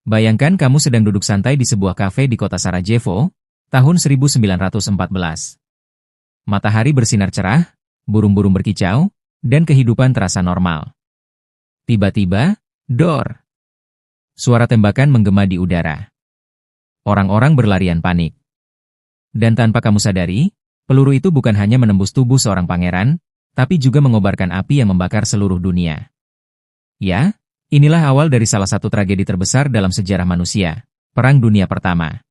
Bayangkan kamu sedang duduk santai di sebuah kafe di kota Sarajevo, tahun 1914. Matahari bersinar cerah, burung-burung berkicau, dan kehidupan terasa normal. Tiba-tiba, dor! Suara tembakan menggema di udara. Orang-orang berlarian panik. Dan tanpa kamu sadari, peluru itu bukan hanya menembus tubuh seorang pangeran, tapi juga mengobarkan api yang membakar seluruh dunia. Ya, inilah awal dari salah satu tragedi terbesar dalam sejarah manusia, Perang Dunia Pertama.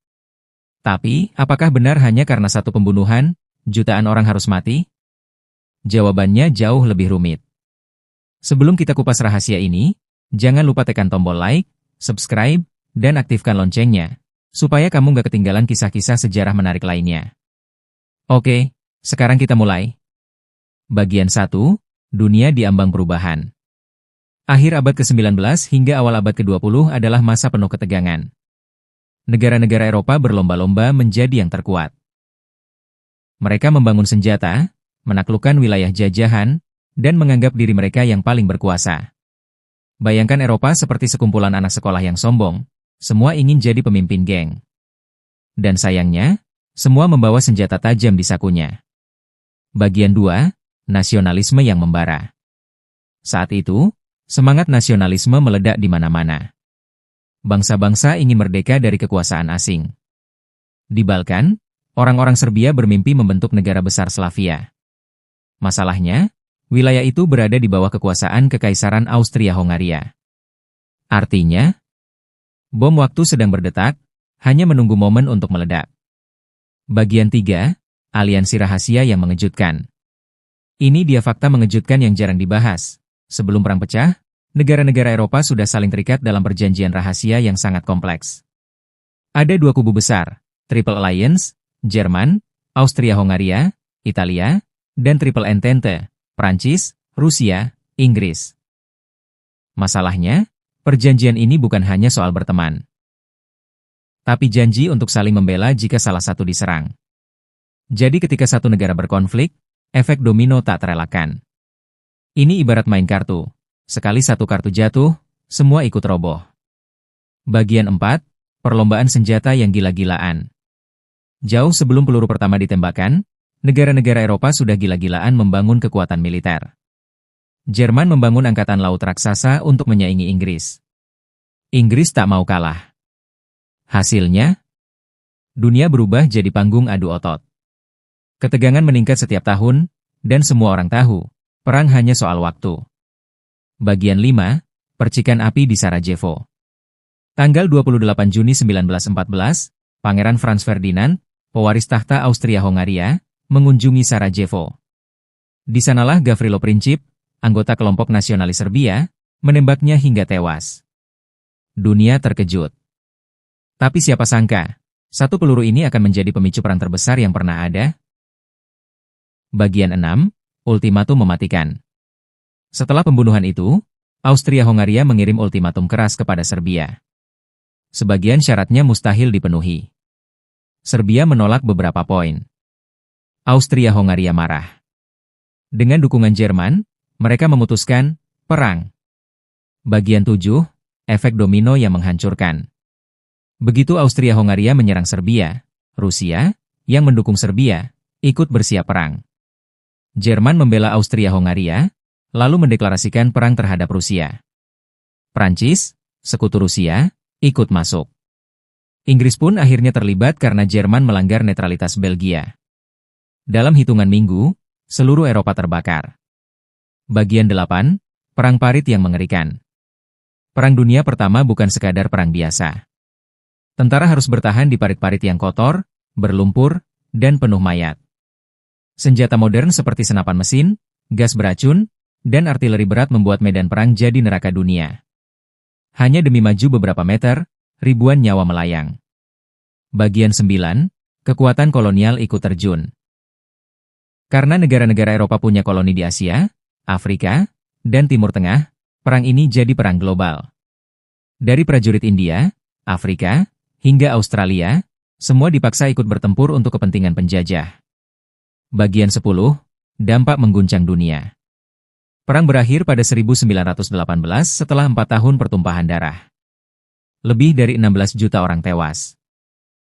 Tapi, apakah benar hanya karena satu pembunuhan, jutaan orang harus mati? Jawabannya jauh lebih rumit. Sebelum kita kupas rahasia ini, jangan lupa tekan tombol like, subscribe, dan aktifkan loncengnya, supaya kamu gak ketinggalan kisah-kisah sejarah menarik lainnya. Oke, sekarang kita mulai. Bagian 1, Dunia di Ambang Perubahan. Akhir abad ke-19 hingga awal abad ke-20 adalah masa penuh ketegangan. Negara-negara Eropa berlomba-lomba menjadi yang terkuat. Mereka membangun senjata, menaklukkan wilayah jajahan, dan menganggap diri mereka yang paling berkuasa. Bayangkan Eropa seperti sekumpulan anak sekolah yang sombong, semua ingin jadi pemimpin geng. Dan sayangnya, semua membawa senjata tajam di sakunya. Bagian 2, Nasionalisme yang membara. Saat itu, semangat nasionalisme meledak di mana-mana. Bangsa-bangsa ingin merdeka dari kekuasaan asing. Di Balkan, orang-orang Serbia bermimpi membentuk negara besar Slavia. Masalahnya, wilayah itu berada di bawah kekuasaan Kekaisaran Austria-Hongaria. Artinya, bom waktu sedang berdetak, hanya menunggu momen untuk meledak. Bagian 3, Aliansi Rahasia yang Mengejutkan. Ini dia fakta mengejutkan yang jarang dibahas. Sebelum perang pecah, negara-negara Eropa sudah saling terikat dalam perjanjian rahasia yang sangat kompleks. Ada dua kubu besar, Triple Alliance, Jerman, Austria-Hongaria, Italia, dan Triple Entente, Prancis, Rusia, Inggris. Masalahnya, perjanjian ini bukan hanya soal berteman, tapi janji untuk saling membela jika salah satu diserang. Jadi ketika satu negara berkonflik, efek domino tak terelakkan. Ini ibarat main kartu. Sekali satu kartu jatuh, semua ikut roboh. Bagian 4, Perlombaan senjata yang gila-gilaan. Jauh sebelum peluru pertama ditembakkan, negara-negara Eropa sudah gila-gilaan membangun kekuatan militer. Jerman membangun angkatan laut raksasa untuk menyaingi Inggris. Inggris tak mau kalah. Hasilnya, dunia berubah jadi panggung adu otot. Ketegangan meningkat setiap tahun, dan semua orang tahu, perang hanya soal waktu. Bagian 5, Percikan Api di Sarajevo. Tanggal 28 Juni 1914, Pangeran Franz Ferdinand, pewaris tahta Austria-Hongaria, mengunjungi Sarajevo. Di sanalah Gavrilo Princip, anggota kelompok nasionalis Serbia, menembaknya hingga tewas. Dunia terkejut. Tapi siapa sangka, satu peluru ini akan menjadi pemicu perang terbesar yang pernah ada? Bagian 6, Ultimatum Mematikan. Setelah pembunuhan itu, Austria-Hongaria mengirim ultimatum keras kepada Serbia. Sebagian syaratnya mustahil dipenuhi. Serbia menolak beberapa poin. Austria-Hongaria marah. Dengan dukungan Jerman, mereka memutuskan perang. Bagian 7, Efek domino yang menghancurkan. Begitu Austria-Hongaria menyerang Serbia, Rusia, yang mendukung Serbia, ikut bersiap perang. Jerman membela Austria-Hongaria, lalu mendeklarasikan perang terhadap Rusia. Prancis, sekutu Rusia, ikut masuk. Inggris pun akhirnya terlibat karena Jerman melanggar netralitas Belgia. Dalam hitungan minggu, seluruh Eropa terbakar. Bagian 8, Perang Parit yang Mengerikan. Perang Dunia Pertama bukan sekadar perang biasa. Tentara harus bertahan di parit-parit yang kotor, berlumpur, dan penuh mayat. Senjata modern seperti senapan mesin, gas beracun, dan artileri berat membuat medan perang jadi neraka dunia. Hanya demi maju beberapa meter, ribuan nyawa melayang. Bagian 9, Kekuatan kolonial ikut terjun. Karena negara-negara Eropa punya koloni di Asia, Afrika, dan Timur Tengah, perang ini jadi perang global. Dari prajurit India, Afrika, hingga Australia, semua dipaksa ikut bertempur untuk kepentingan penjajah. Bagian 10, Dampak mengguncang dunia. Perang berakhir pada 1918 setelah 4 tahun pertumpahan darah. lebih dari 16 juta orang tewas.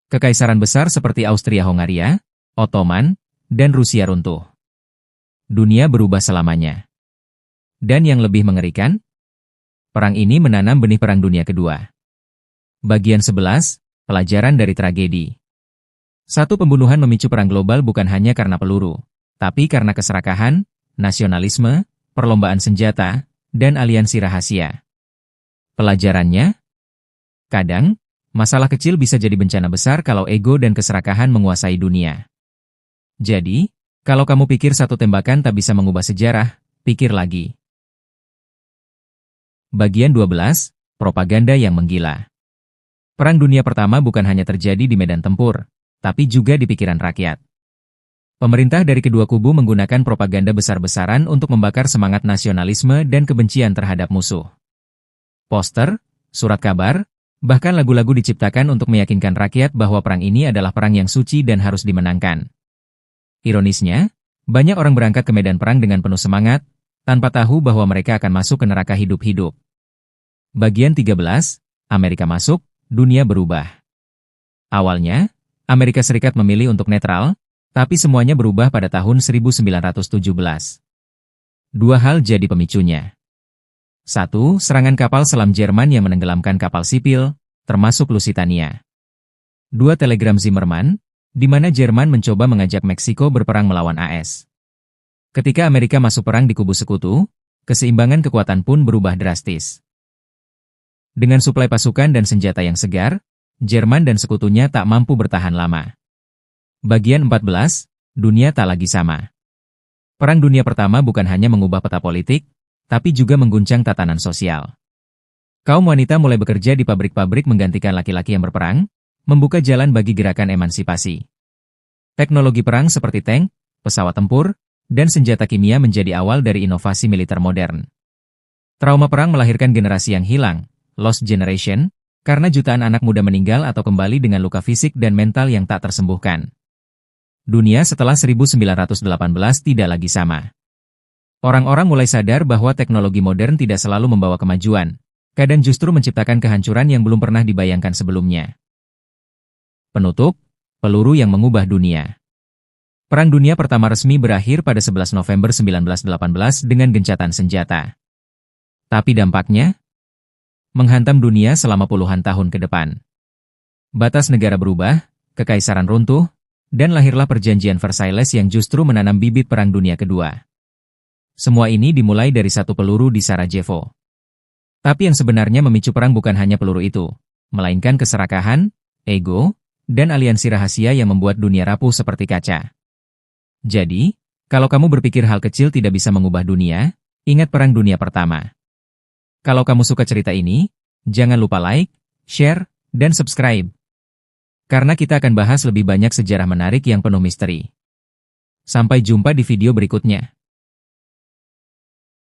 Kekaisaran besar seperti Austria-Hongaria, Ottoman, dan Rusia runtuh. Dunia berubah selamanya. Dan yang lebih mengerikan, perang ini menanam benih Perang Dunia Kedua. Bagian 11, pelajaran dari tragedi. Satu pembunuhan memicu perang global bukan hanya karena peluru, tapi karena keserakahan, nasionalisme, perlombaan senjata, dan aliansi rahasia. Pelajarannya? Kadang, masalah kecil bisa jadi bencana besar kalau ego dan keserakahan menguasai dunia. Jadi, kalau kamu pikir satu tembakan tak bisa mengubah sejarah, pikir lagi. Bagian 12, propaganda yang menggila. Perang Dunia Pertama bukan hanya terjadi di medan tempur, tapi juga di pikiran rakyat. Pemerintah dari kedua kubu menggunakan propaganda besar-besaran untuk membakar semangat nasionalisme dan kebencian terhadap musuh. Poster, surat kabar, bahkan lagu-lagu diciptakan untuk meyakinkan rakyat bahwa perang ini adalah perang yang suci dan harus dimenangkan. Ironisnya, banyak orang berangkat ke medan perang dengan penuh semangat, tanpa tahu bahwa mereka akan masuk ke neraka hidup-hidup. Bagian 13, Amerika masuk, dunia berubah. Awalnya, Amerika Serikat memilih untuk netral, tapi semuanya berubah pada tahun 1917. Dua hal jadi pemicunya. Satu, serangan kapal selam Jerman yang menenggelamkan kapal sipil, termasuk Lusitania. Dua, telegram Zimmermann, di mana Jerman mencoba mengajak Meksiko berperang melawan AS. Ketika Amerika masuk perang di kubu sekutu, keseimbangan kekuatan pun berubah drastis. Dengan suplai pasukan dan senjata yang segar, Jerman dan sekutunya tak mampu bertahan lama. Bagian 14, dunia tak lagi sama. Perang Dunia Pertama bukan hanya mengubah peta politik, tapi juga mengguncang tatanan sosial. Kaum wanita mulai bekerja di pabrik-pabrik menggantikan laki-laki yang berperang, membuka jalan bagi gerakan emansipasi. Teknologi perang seperti tank, pesawat tempur, dan senjata kimia menjadi awal dari inovasi militer modern. Trauma perang melahirkan generasi yang hilang, lost generation, karena jutaan anak muda meninggal atau kembali dengan luka fisik dan mental yang tak tersembuhkan. Dunia setelah 1918 tidak lagi sama. Orang-orang mulai sadar bahwa teknologi modern tidak selalu membawa kemajuan, kadang justru menciptakan kehancuran yang belum pernah dibayangkan sebelumnya. Penutup, peluru yang mengubah dunia. Perang Dunia Pertama resmi berakhir pada 11 November 1918 dengan gencatan senjata. Tapi dampaknya menghantam dunia selama puluhan tahun ke depan. Batas negara berubah, kekaisaran runtuh, dan lahirlah Perjanjian Versailles yang justru menanam bibit Perang Dunia Kedua. Semua ini dimulai dari satu peluru di Sarajevo. Tapi yang sebenarnya memicu perang bukan hanya peluru itu, melainkan keserakahan, ego, dan aliansi rahasia yang membuat dunia rapuh seperti kaca. Jadi, kalau kamu berpikir hal kecil tidak bisa mengubah dunia, ingat Perang Dunia Pertama. Kalau kamu suka cerita ini, jangan lupa like, share, dan subscribe. Karena kita akan bahas lebih banyak sejarah menarik yang penuh misteri. Sampai jumpa di video berikutnya.